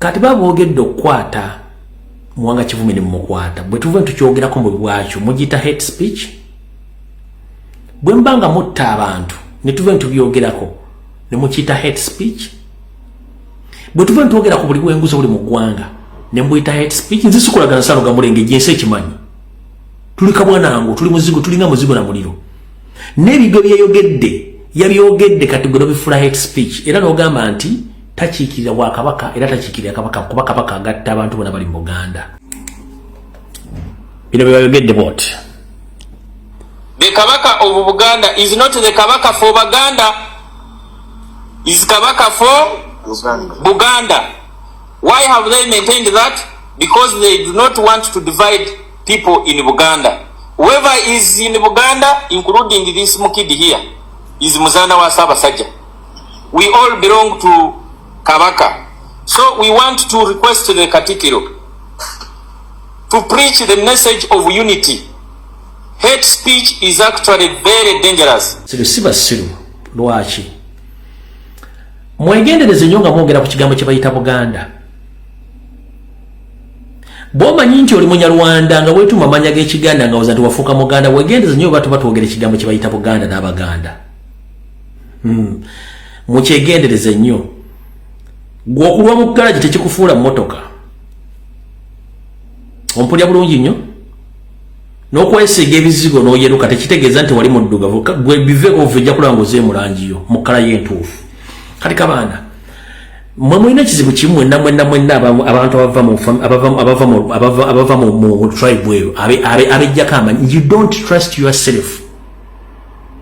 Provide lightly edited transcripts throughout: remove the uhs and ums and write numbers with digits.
kati babogedde okukwata Mwanga Kivume ne mukwata bwe tuve tukyogerako mu bwakyo mugita hate speech bwe mbanga mutta abantu ne tuve tubyogerako ne mukita hate speech bwe tuve tuogerako buli bwenguzo buli mu ggwanga ne mbuyita hate speech nzisukolagana sano ga mulenge jense ekimanyi tuli kabwanango tuli muzigo tulinga muzigo na muliro n'ebigo yabyogedde kati gwe bifula hate speech era n'ogamba nti takiikirira Bwakabaka era takiikirira Kabaka kuba Kabaka agatta abantu bonna bali mu Buganda. Bino byayogedde bot. The Kabaka of Buganda is not the Kabaka for Buganda, is Kabaka for Buganda. Why have they maintained that? Because they do not want to divide people in Buganda. Whoever is in Buganda, including this Mukidi here, is Muzana wa Ssaabasajja. We all belong to Kabaka. So we want to request the Katikiro to preach the message of unity. Hate speech is actually very dangerous. Siru lwaki mwegendereze nnyo nga mwogera ku kigambo kye bayita Buganda. Bw'omanyi nti oli Munyarwanda nga weetuma amanya g'Ekiganda nga oza nti wafuuka Muganda, weegendereze nnyo batu batwogera ekigambo kye bayita Buganda n'Abaganda. Mukyegendereze nnyo. Gwe okulwa mu ggalagi tekikufuula mmotoka. Ompulya bulungi nnyo? N'okwesiiga ebizigo n'oyeruka tekitegeeza nti wali muddugavu. Gwe biveeko ovujja kulaba ng'ozeemu mu langi yo mu kkala y'entuufu. Kati kabaana mwe mulina ekizibu kimu mwenna abantu abava mu tribe eyo abejjako amanyi. You don't trust yourself.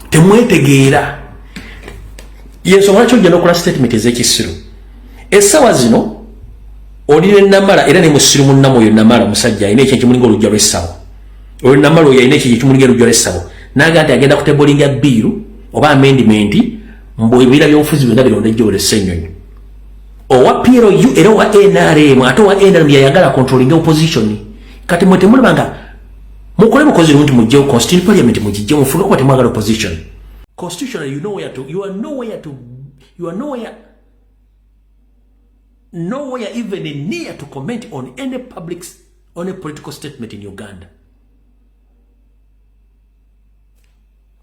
Temwetegeera. Yensonga lwaki ojja n'okola statement ez'ekisiru. Essaawa zino oli ne Namala era ne musiru munnamu oyo Namala musajja alina ekyo ekimulinga olujja lw'essawo. Oyo Namala oyo alina ekyo ekimulinga olujja lw'essawo. N'agamba nti agenda kutebolinga biiru oba amendment mbu ebibiina by'obufuzi byonna bironda ejjoola Ssenyonyi. Owa PLU era owa NRM ate owa NRM yayagala controlling opposition. Kati mwe temulabanga mukole bukozi nti mujjewo constitutional parliament mugijje mufuuke kuba temwagala opposition. Constitutional you are nowhere even near to comment on any political statement in Uganda.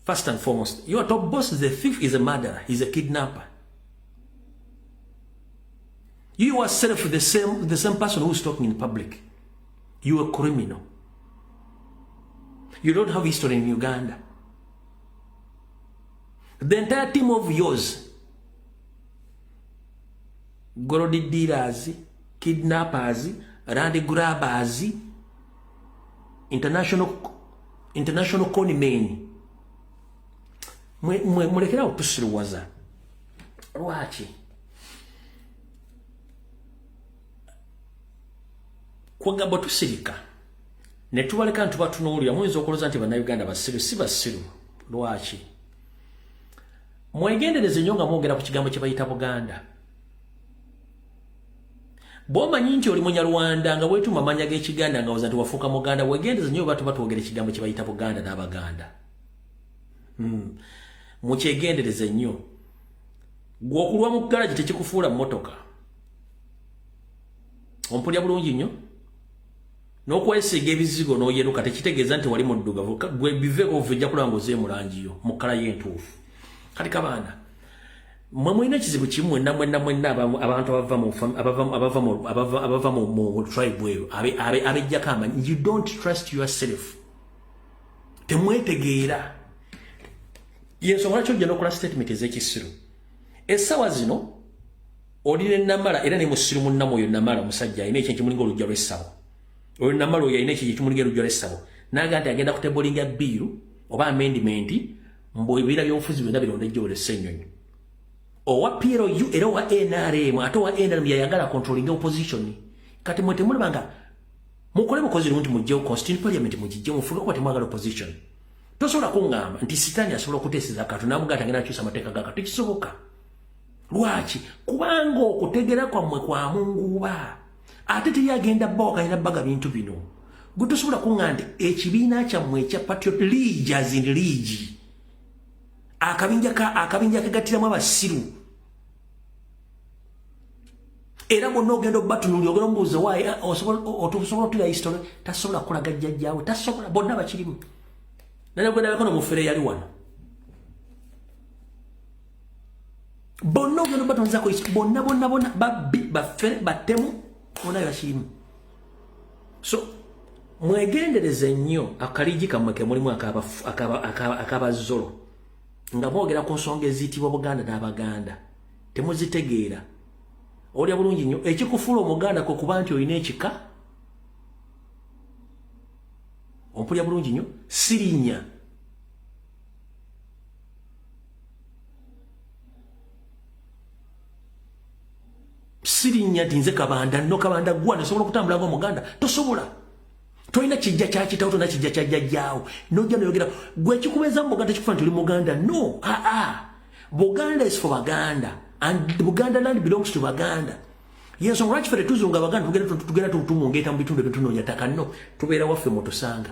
First and foremost, your top boss is a thief, is a murderer, he's a kidnapper. You yourself the same person who's talking in public. You are a criminal. You don't have history in Uganda. The entire team of yours, Gorodi dealers, kidnappers, land grabbers, international conmen. Mulekera otusiruwaza. Lwaki? Kwagamba tusirika. Ne tubaleka ntuba tunuulira muyinza okulooza nti bannayuganda basiru si basiru. Lwaki? Mwegendereze nnyo nga mwogera ku kigambo kye bayita Buganda. Bw'omanyi nti oli Munyarwanda nga weetuma amanya g'Ekiganda nga oza nti wafuuka Muganda, weegendereze nnyo batu batwogera ekigambo kye bayita Buganda n'Abaganda. Mukyegendereze nnyo. Gwe okulwa mu ggalagi tekikufuula mmotoka. Ompulya bulungi nnyo? N'okwesiiga ebizigo n'oyeruka tekitegeeza nti wali muddugavu. Gwe biveeko ovujja kulaba ng'ozeemu mu langi yo mu kkala y'entuufu. Kati kabaana mwe mulina ekizibu kimu mwenna abantu abava mu tribe eyo abejjako amanyi. You don't trust yourself. Temwetegeera. Yensonga lwaki ojja n'okola statement ez'ekisiru. Essaawa zino oli ne Namala era ne musiru munnamu oyo Namala musajja alina ekyo ekimulinga olujja lw'essawo. Oyo Namala oyo alina ekyo ekimulinga olujja lw'essawo. N'agamba nti agenda kutebolinga biiru oba amendment mbu ebibiina by'obufuzi byonna bironda ejjoola Ssenyonyi. Owa PLU era owa NRM ate owa NRM yayagala controlling opposition. Kati mwe temulabanga mukole bukozi nti mujjewo constitutional parliament mugijje mufuuke kuba temwagala opposition. Tosobola kuŋŋamba nti sitaani asobola okuteeseza Katonda n'amugamba agenda akyusa amateeka ga Katonda. Tekisoboka. Lwaki? Kubanga okutegeera kwammwe kwa munguuba. Ate teri agenda bbawo kalina bbaga bintu bino. Gwe tosobola kuŋŋamba nti ekibiina kyammwe ekya Patriot League as in League. Akabinja kagattiramu abasiru. era bonna ogenda obatunuli ogenda omubuuza waayi osobola otula history tasobola kukolaga jjajjaawe tasobola bonna bakirimu nanagwendabakono mufere yali wano bonna ogenda obatunulizako bonna babbi baffere battemu bonna bakirimu so mwegendereze nnyo akaligi kammwe ke mulimu akabazolo nga mwogera ku nsonga eziyitibwa Buganda n'Abaganda temuzitegeera olya bulungi nnyo ekikufuula Omuganda kwe kuba nti olina ekika ompulya bulungi nnyo sirinya nti nze Kabanda nno Kabanda gwa nesobola okutambula ng'Omuganda tosobola tolina kijja kya kitaawo tolina kijja kya jjajjaawo nojja noyogera gwe ekikubeeza mu Buganda kikufa nti oli Muganda no Buganda is for Baganda and Buganda land belongs to Baganda yensonga lwaki ffe tetuzunga Baganda tugenda tumungeeta mu bitundu ebintunoonya ttaka no tubeera waffe mutusanga